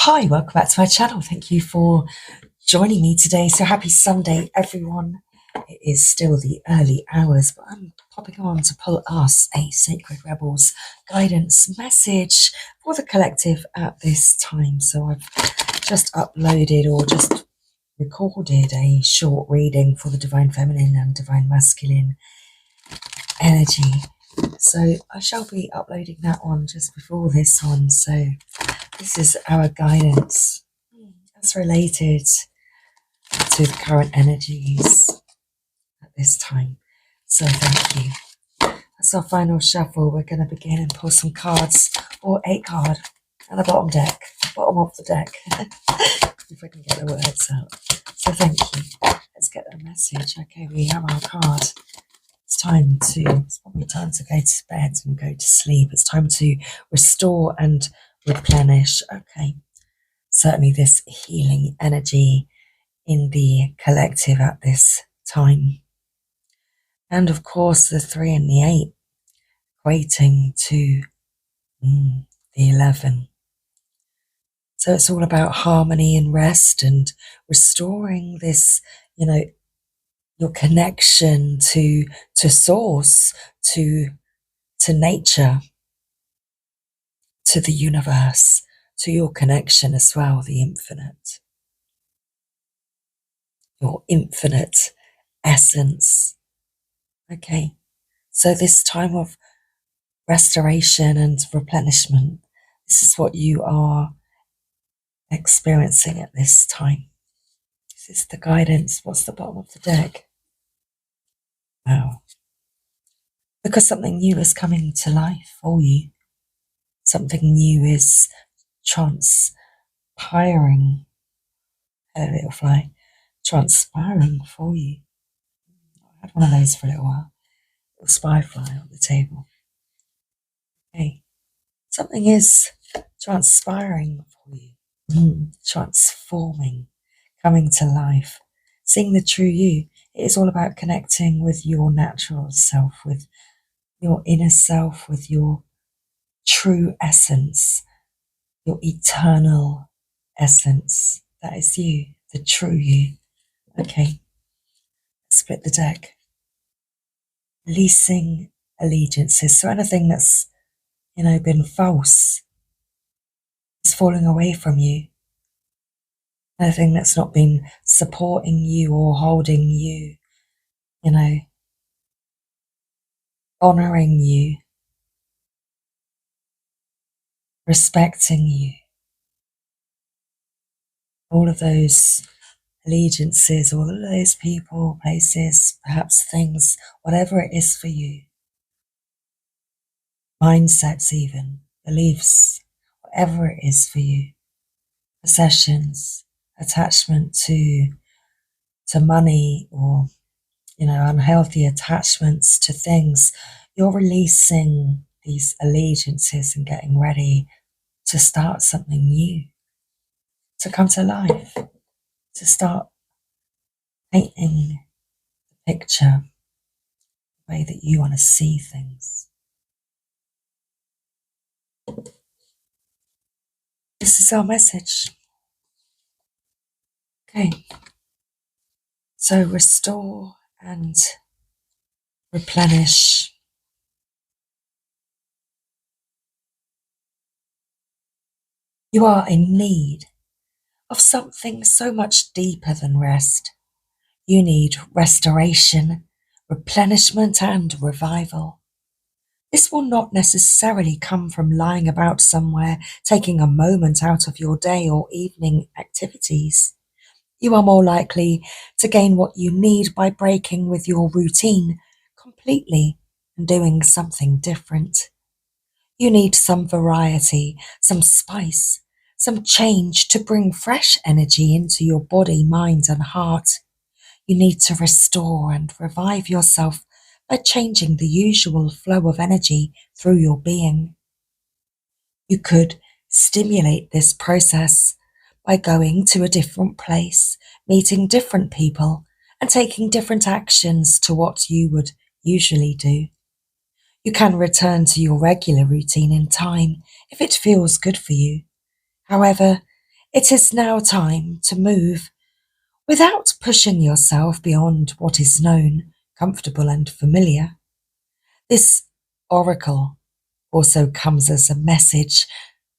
Hi, welcome back to my channel. Thank you for joining me today. So happy Sunday, everyone. It is still the early hours, but I'm popping on to pull us a Sacred Rebels guidance message for the collective at this time. So I've just uploaded or just recorded a short reading for the Divine Feminine and Divine Masculine energy. So I shall be uploading that one just before this one. So this is our guidance as related to the current energies at this time. So thank you. That's our final shuffle. We're going to begin and pull some cards, or a card, and the bottom of the deck, if I can get the words out. So thank you. Let's get the message. Okay, we have our card. It's probably time to go to bed and go to sleep. It's time to restore and replenish. Okay. Certainly this healing energy in the collective at this time. And of course, the 3 and the 8 equating to the 11. So it's all about harmony and rest and restoring this, your connection to source, to nature, to the universe, to your connection as well, the infinite. Your infinite essence. Okay, so this time of restoration and replenishment, this is what you are experiencing at this time. This is the guidance. What's the bottom of the deck? Wow. Because something new is coming to life for you. Something new is transpiring. Hello, little fly. Transpiring for you. I had one of those for a little while. Little spy fly on the table. Okay. Something is transpiring for you. Transforming. Coming to life. Seeing the true you. It is all about connecting with your natural self, with your inner self, with your true essence, your eternal essence. That is you, the true you. Okay, split the deck. Releasing allegiances. So anything that's, been false is falling away from you. Anything that's not been supporting you or holding you, honoring you, respecting you. All of those allegiances, all of those people, places, perhaps things, whatever it is for you. Mindsets even, beliefs, whatever it is for you. Possessions, attachment to money or, unhealthy attachments to things. You're releasing these allegiances and getting ready to start something new, to come to life, to start painting the picture, the way that you want to see things. This is our message. Okay. So restore and replenish. You are in need of something so much deeper than rest. You need restoration, replenishment, and revival. This will not necessarily come from lying about somewhere, taking a moment out of your day or evening activities. You are more likely to gain what you need by breaking with your routine completely and doing something different. You need some variety, some spice, some change to bring fresh energy into your body, mind, and heart. You need to restore and revive yourself by changing the usual flow of energy through your being. You could stimulate this process by going to a different place, meeting different people, and taking different actions to what you would usually do. You can return to your regular routine in time if it feels good for you. However, It is now time to move without pushing yourself beyond what is known, comfortable, and familiar. This oracle also comes as a message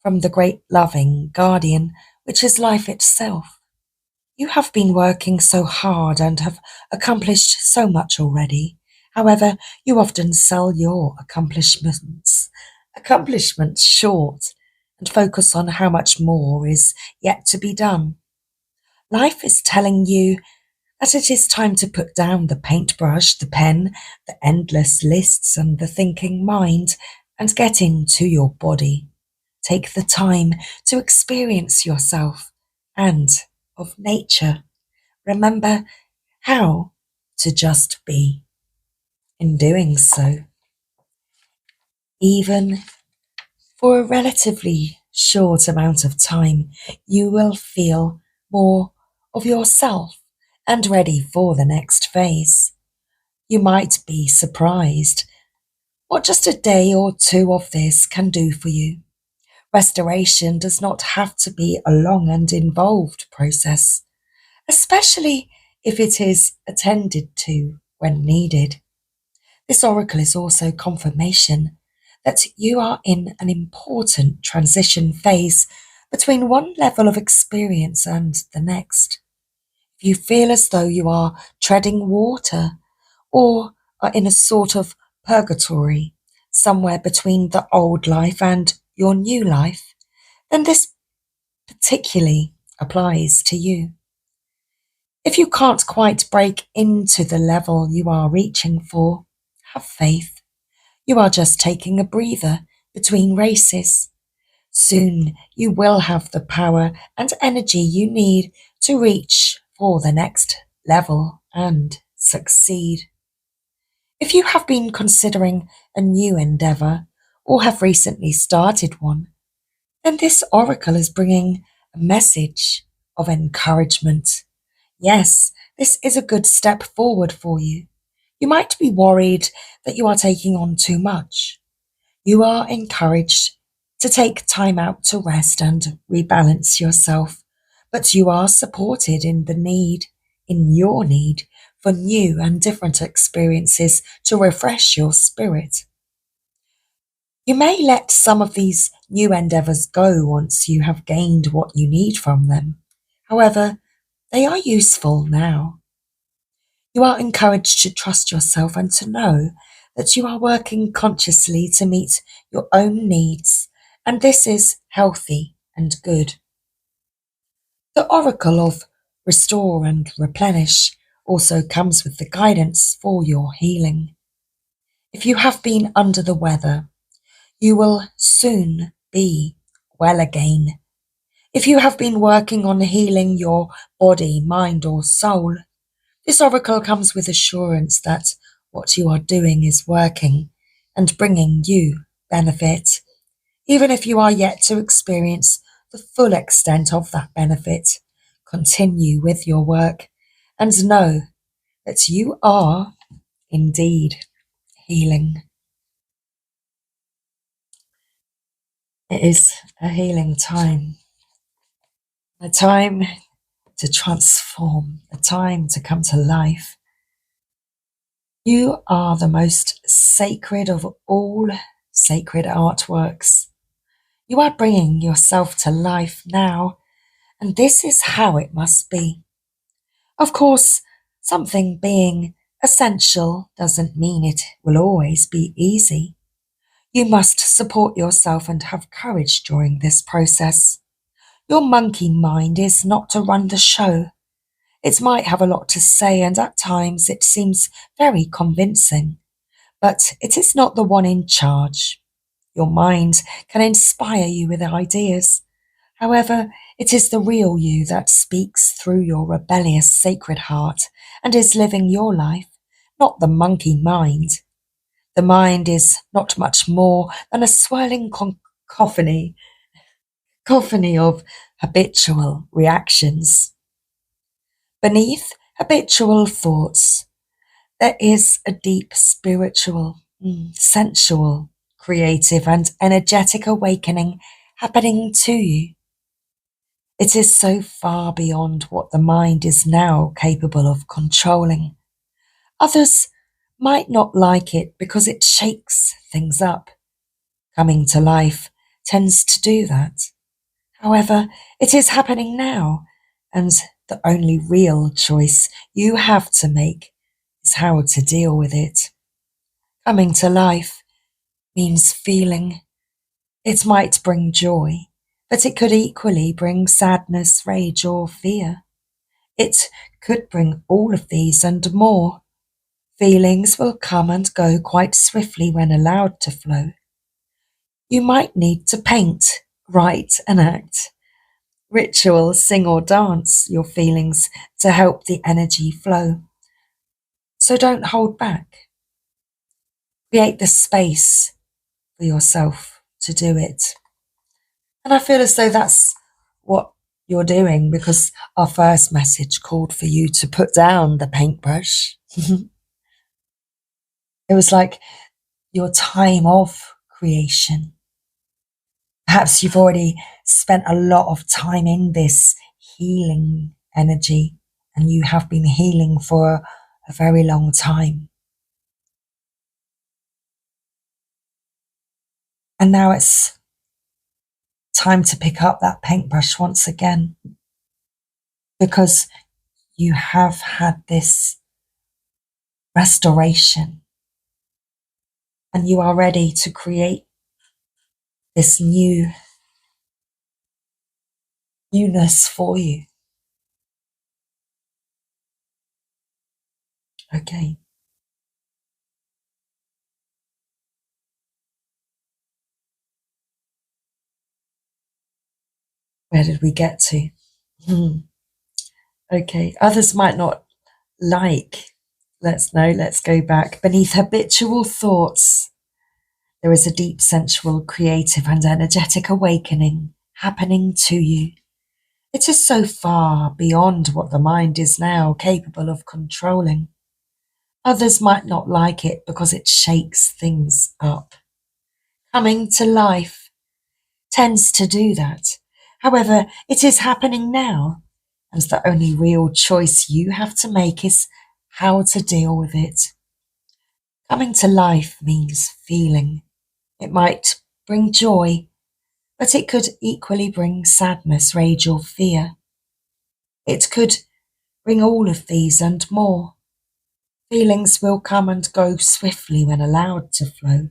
from the great loving guardian, which is life itself. You have been working so hard and have accomplished so much already. However, you often sell your accomplishments short and focus on how much more is yet to be done. Life is telling you that it is time to put down the paintbrush, the pen, the endless lists, and the thinking mind and get into your body. Take the time to experience yourself and of nature. Remember how to just be. In doing so, even for a relatively short amount of time, you will feel more of yourself and ready for the next phase. You might be surprised what just a day or two of this can do for you. Restoration does not have to be a long and involved process, especially if it is attended to when needed. This oracle is also confirmation that you are in an important transition phase between one level of experience and the next. If you feel as though you are treading water or are in a sort of purgatory, somewhere between the old life and your new life, then this particularly applies to you. If you can't quite break into the level you are reaching for, have faith. You are just taking a breather between races. Soon you will have the power and energy you need to reach for the next level and succeed. If you have been considering a new endeavor or have recently started one, then this oracle is bringing a message of encouragement. Yes, this is a good step forward for you. You might be worried that you are taking on too much. You are encouraged to take time out to rest and rebalance yourself, but you are supported in your need for new and different experiences to refresh your spirit. You may let some of these new endeavors go once you have gained what you need from them. However, they are useful now. You are encouraged to trust yourself and to know that you are working consciously to meet your own needs, and this is healthy and good. The oracle of restore and replenish also comes with the guidance for your healing. If you have been under the weather, you will soon be well again. If you have been working on healing your body, mind, or soul, this oracle comes with assurance that what you are doing is working and bringing you benefit, even if you are yet to experience the full extent of that benefit. Continue with your work and know that you are indeed healing. It is a healing time, a time to transform, a time to come to life. You are the most sacred of all sacred artworks. You are bringing yourself to life now, and this is how it must be. Of course, something being essential doesn't mean it will always be easy. You must support yourself and have courage during this process. Your monkey mind is not to run the show. It might have a lot to say, and at times it seems very convincing, but it is not the one in charge. Your mind can inspire you with ideas. However, it is the real you that speaks through your rebellious sacred heart and is living your life, not the monkey mind. The mind is not much more than a swirling cacophony of habitual reactions. Beneath habitual thoughts, there is a deep spiritual, sensual, creative, and energetic awakening happening to you. It is so far beyond what the mind is now capable of controlling. Others might not like it because it shakes things up. Coming to life tends to do that. However, it is happening now, and the only real choice you have to make is how to deal with it. Coming to life means feeling. It might bring joy, but it could equally bring sadness, rage, or fear. It could bring all of these and more. Feelings will come and go quite swiftly when allowed to flow. You might need to paint, write, and act. Ritual, sing, or dance your feelings to help the energy flow. So don't hold back. Create the space for yourself to do it. And I feel as though that's what you're doing because our first message called for you to put down the paintbrush. It was like your time of creation. Perhaps you've already spent a lot of time in this healing energy and you have been healing for a very long time. And now it's time to pick up that paintbrush once again because you have had this restoration and you are ready to create this newness for you. Okay. Where did we get to? Okay. Others might not like. Let's go back. Beneath habitual thoughts, there is a deep sensual, creative, and energetic awakening happening to you. It is so far beyond what the mind is now capable of controlling. Others might not like it because it shakes things up. Coming to life tends to do that. However, it is happening now, and the only real choice you have to make is how to deal with it. Coming to life means feeling. It might bring joy, but it could equally bring sadness, rage, or fear. It could bring all of these and more. Feelings will come and go swiftly when allowed to flow.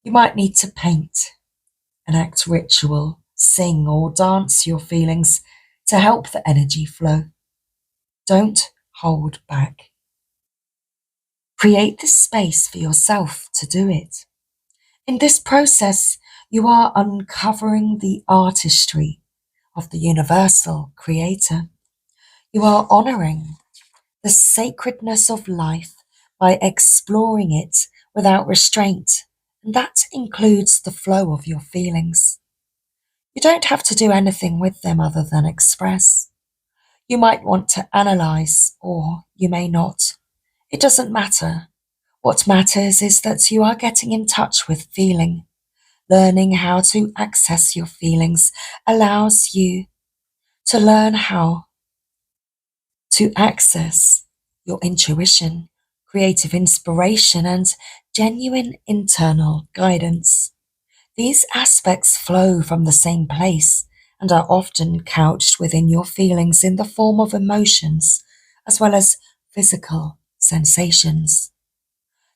You might need to paint, enact ritual, sing, or dance your feelings to help the energy flow. Don't hold back. Create the space for yourself to do it. In this process, you are uncovering the artistry of the universal creator. You are honoring the sacredness of life by exploring it without restraint, and that includes the flow of your feelings. You don't have to do anything with them other than express. You might want to analyze, or you may not. It doesn't matter. What matters is that you are getting in touch with feeling. Learning how to access your feelings allows you to learn how to access your intuition, creative inspiration, and genuine internal guidance. These aspects flow from the same place and are often couched within your feelings in the form of emotions as well as physical sensations.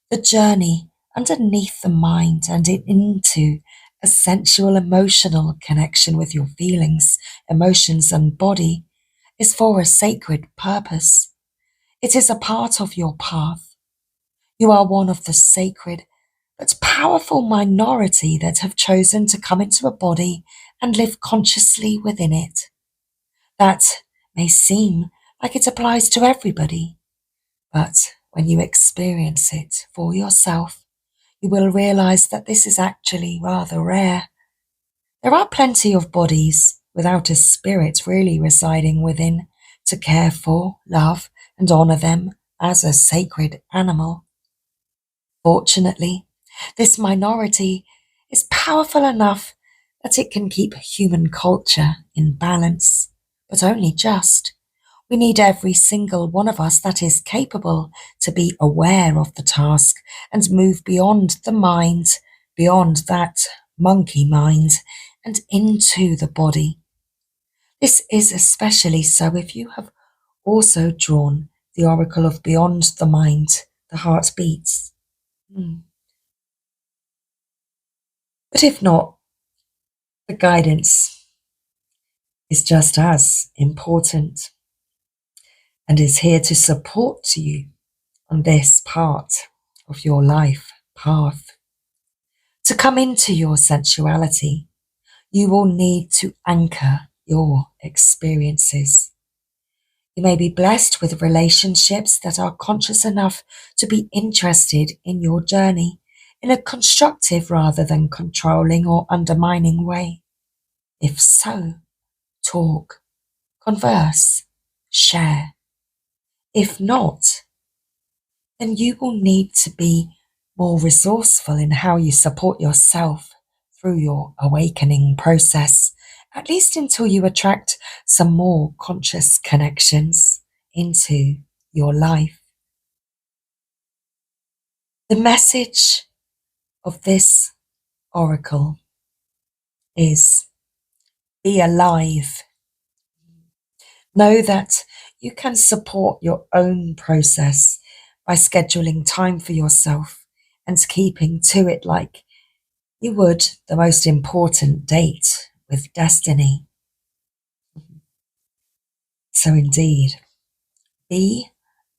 The journey underneath the mind and into a sensual emotional connection with your feelings, emotions, and body is for a sacred purpose. It is a part of your path. You are one of the sacred but powerful minority that have chosen to come into a body and live consciously within it. That may seem like it applies to everybody, but when you experience it for yourself, you will realize that this is actually rather rare. There are plenty of bodies without a spirit really residing within to care for, love, and honor them as a sacred animal. Fortunately, this minority is powerful enough that it can keep human culture in balance, but only just. We need every single one of us that is capable to be aware of the task and move beyond the mind, beyond that monkey mind, and into the body. This is especially so if you have also drawn the oracle of beyond the mind, the heart beats. But if not, the guidance is just as important and is here to support you on this part of your life path. To come into your sensuality, you will need to anchor your experiences. You may be blessed with relationships that are conscious enough to be interested in your journey in a constructive rather than controlling or undermining way. If so, talk, converse, share. If not, then you will need to be more resourceful in how you support yourself through your awakening process, at least until you attract some more conscious connections into your life. The message of this oracle is be alive. Know that you can support your own process by scheduling time for yourself and keeping to it like you would the most important date with destiny. So indeed, be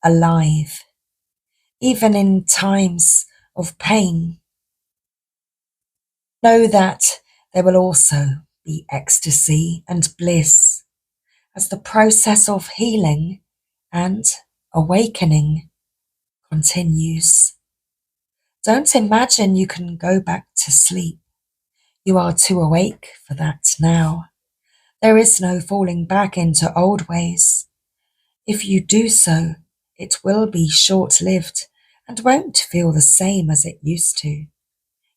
alive, even in times of pain. Know that there will also be ecstasy and bliss as the process of healing and awakening continues. Don't imagine you can go back to sleep. You are too awake for that now. There is no falling back into old ways. If you do so, it will be short-lived and won't feel the same as it used to.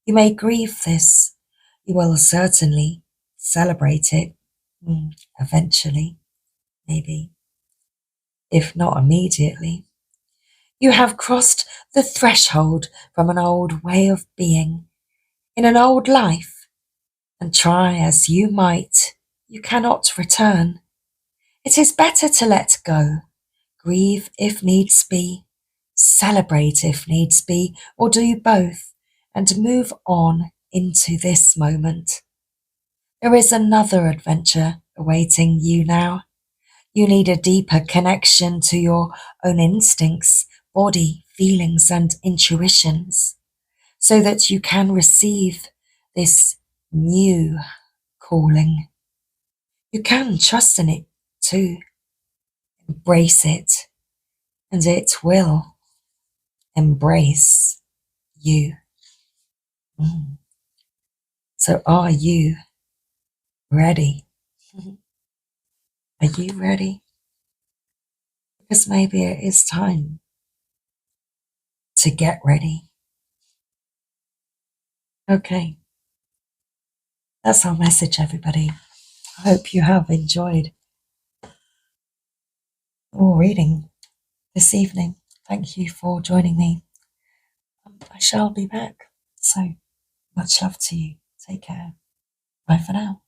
You may grieve this. You will certainly celebrate it eventually, maybe, if not immediately. You have crossed the threshold from an old way of being in an old life, and try as you might, you cannot return. It is better to let go, grieve if needs be, celebrate if needs be, or do both, and move on into this moment. There is another adventure awaiting you now. You need a deeper connection to your own instincts, body, feelings, and intuitions, so that you can receive this new calling. You can trust in it too, embrace it, and it will embrace you. So are you ready? Are you ready? Because maybe it is time to get ready. Okay, that's our message, everybody. I hope you have enjoyed your reading this evening. Thank you for joining me. I shall be back. So much love to you. Take care. Bye for now.